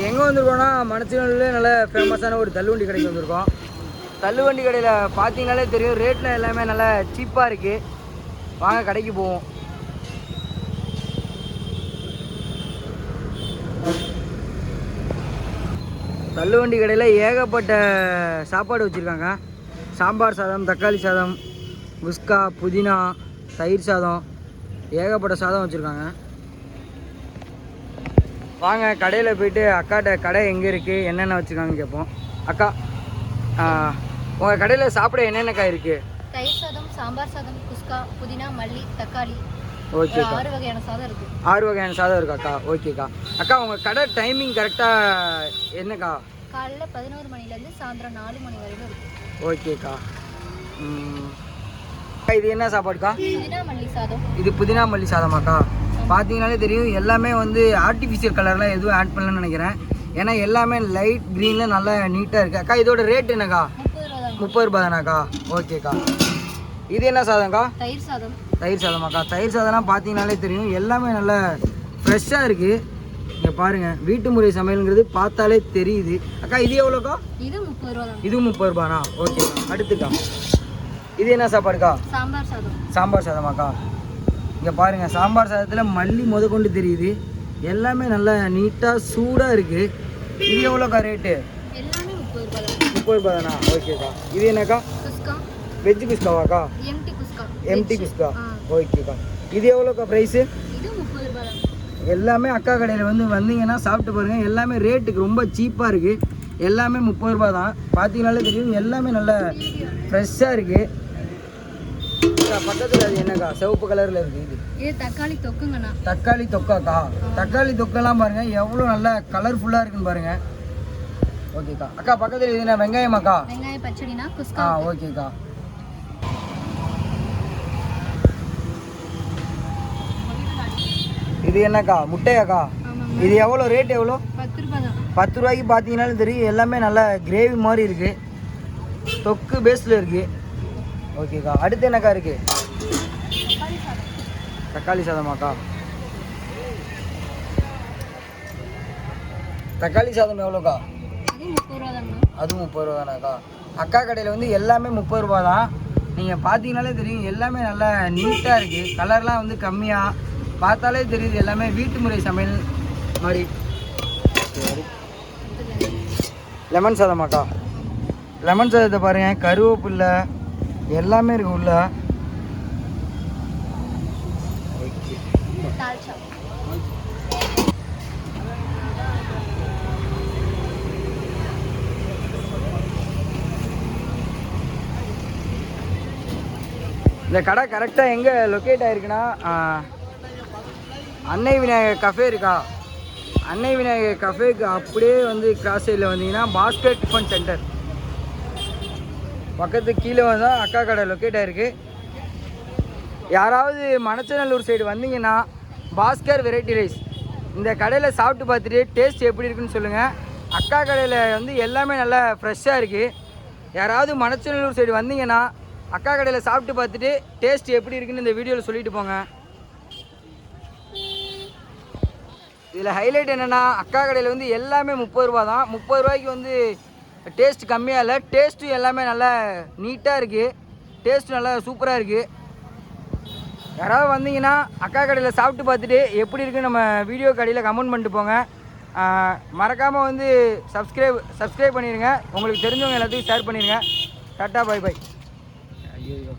எங்கே வந்திருக்கோன்னா மணச்சநல்லூர்லேயே நல்ல ஃபேமஸான ஒரு தள்ளுவண்டி கடைக்கு வந்திருக்கோம். தள்ளுவண்டி கடையில் பார்த்தீங்கனாலே தெரியும், ரேட்டில் எல்லாமே நல்லா சீப்பாக இருக்குது. வாங்க கடைக்கு போவோம். தள்ளுவண்டி கடையில் ஏகப்பட்ட சாப்பாடு வச்சுருக்காங்க. சாம்பார் சாதம், தக்காளி சாதம், குஸ்கா, புதினா, தயிர் சாதம், ஏகப்பட்ட சாதம் வச்சுருக்காங்க. வாங்க கடையில் போய்ட்டு அக்காட்ட கடை எங்கே இருக்குது, என்னென்ன வச்சுருக்காங்கன்னு கேட்போம். அக்கா, உங்கள் கடையில் சாப்பிட என்னென்ன காய் இருக்குது? தயிர் சாதம், சாம்பார் சாதம், குஸ்கா, புதினா, மல்லி, தக்காளி. ஓகே, 6 வகையான சாதம் இருக்குது. 6 வகையான சாதம் இருக்காக்கா. ஓகேக்கா. அக்கா, உங்கள் கடை டைமிங் கரெக்டாக என்னக்கா? காலையில் 11 மணிலேருந்து சாயந்தரம் 4 மணி வரைக்கும் இருக்குது. ஓகேக்கா. இது என்ன சாப்பாடுக்கா? புதினா மல்லி சாதம். இது புதினா மல்லி சாதமாக்கா? பார்த்தீங்கனாலே தெரியும், எல்லாமே வந்து ஆர்டிஃபிஷியல் கலர்லாம் எதுவும் ஆட் பண்ணலன்னு நினைக்கிறேன். ஏன்னா எல்லாமே லைட் க்ரீனில் நல்லா நீட்டாக இருக்குது. அக்கா, இதோட ரேட் என்னக்கா? 30 ரூபா தானாக்கா? ஓகேக்கா. இது என்ன சாதம்க்கா? தயிர் சாதம். தயிர் சாதமாக்கா? தயிர் சாதம்லாம் பார்த்தீங்கனாலே தெரியும், எல்லாமே நல்லா ஃப்ரெஷ்ஷாக இருக்குது. இங்கே பாருங்கள், வீட்டு முறை சமையலுங்கிறது பார்த்தாலே தெரியுது. அக்கா, இது எவ்வளோக்கா? இது 30 ரூபா தான். இது 30 ரூபாண்ணா? ஓகேக்கா. அடுத்துக்கா, இது என்ன சாப்பாடுக்கா? சாம்பார் சாதம். சாம்பார் சாதமாக்கா? இங்கே பாருங்கள், சாம்பார் சாதத்தில் மல்லி கொண்டு தெரியுது. எல்லாமே நல்லா நீட்டாக சூடாக இருக்குது. இது எவ்வளோக்கா ரேட்டு? எல்லாமே 30 ரூபா தான். 30 ரூபா தானா? ஓகேக்கா. இது என்னக்கா? குஸ்கா. வெஜ் குஸ்காவாக்கா? எம்டி குஸ்கா. எம்டி குஸ்கா. ஓகேக்கா. இது எவ்வளோக்கா ப்ரைஸு? இது 30 ரூபா தான். எல்லாமே அக்கா கடையில் வந்தீங்கன்னா சாப்பிட்டு பாருங்கள். எல்லாமே ரேட்டுக்கு ரொம்ப சீப்பாக இருக்குது. எல்லாமே 30 ரூபா தான். பார்த்தீங்கனாலே தெரியும், எல்லாமே நல்லா ஃப்ரெஷ்ஷாக இருக்குது. பக்கத்தில் அது என்னக்கா? சிவப்பு கலரில் இருக்குது. இது தக்காளி தொக்குங்கண்ணா. தக்காளி தொக்காக்கா? தக்காளி தொக்கெல்லாம் பாருங்கள் எவ்வளோ நல்லா கலர்ஃபுல்லாக இருக்குன்னு பாருங்கள். ஓகேக்கா. அக்கா, பக்கத்தில் இது என்ன வெங்காயமாக்கா? வெங்காய பச்சடினா குஸ்கா. ஓகேக்கா. இது என்னக்கா? முட்டையாக்கா? இது எவ்வளோ ரேட்? எவ்வளோ? 10 ரூபா தான். 10 ரூபாய்க்கு பார்த்தீங்கன்னாலும் தெரியும், எல்லாமே நல்லா கிரேவி மாதிரி இருக்குது. தொக்கு பேஸில் இருக்குது. ஓகேக்கா. அடுத்து என்னக்கா இருக்குது? தக்காளி சாதமாக்கா? தக்காளி சாதம் எவ்வளோக்கா? அது 30 ரூபா தானா? அதுவும் 30 ரூபா தானாக்கா? அக்கா கடையில் எல்லாமே 30 ரூபா தான். நீங்கள் பார்த்தீங்கனாலே தெரியும், எல்லாமே நல்லா நீட்டாக இருக்குது. கலர்லாம் கம்மியாக, பார்த்தாலே தெரியுது எல்லாமே வீட்டு முறை சமையல் மாதிரி. லெமன் சாதமாக்கா? லெமன் சாதத்தை பாருங்கள், கருவேப்பில்லை எல்லாமே இருக்குது உள்ள. தால்ச்சா. இந்த கடை கரெக்டாக எங்கே லொக்கேட் ஆகிருக்குன்னா, அன்னை விநாயகர் கஃபே இருக்கா? அன்னை விநாயகர் கஃபேக்கு அப்படியே கிராஸ் சைடில் வந்தீங்கன்னா பாஸ்கர் டிஃபன் சென்டர் பக்கத்து கீழே வந்தால் அக்கா கடை லொக்கேட் ஆகிருக்கு. யாராவது மணச்சநல்லூர் சைடு வந்தீங்கன்னா பாஸ்கர் வெரைட்டி ரைஸ் இந்த கடையில் சாப்பிட்டு பார்த்துட்டு டேஸ்ட் எப்படி இருக்குன்னு சொல்லுங்கள். அக்கா கடையில் எல்லாமே நல்லா ஃப்ரெஷ்ஷாக இருக்குது. யாராவது மணச்சநல்லூர் சைடு வந்தீங்கன்னா அக்கா கடையில் சாப்பிட்டு பார்த்துட்டு டேஸ்ட் எப்படி இருக்குன்னு இந்த வீடியோவில் சொல்லிட்டு போங்க. இதில் ஹைலைட் என்னென்னா, அக்கா கடையில் எல்லாமே 30 ரூபா தான். 30 ரூபாய்க்கு டேஸ்ட் கம்மியாக இல்லை, டேஸ்ட்டும் எல்லாமே நல்லா நீட்டாக இருக்குது. டேஸ்ட் நல்லா சூப்பராக இருக்குது. யாராவது வந்தீங்கன்னா அக்கா கடையில் சாப்பிட்டு பார்த்துட்டு எப்படி இருக்குன்னு நம்ம வீடியோ கடையில் கமெண்ட் பண்ணிட்டு போங்க. மறக்காமல் சப்ஸ்கிரைப் பண்ணிடுங்க. உங்களுக்கு தெரிஞ்சவங்க எல்லாத்தையும் ஷேர் பண்ணிடுங்க. Tata, bye bye. ஐயோ.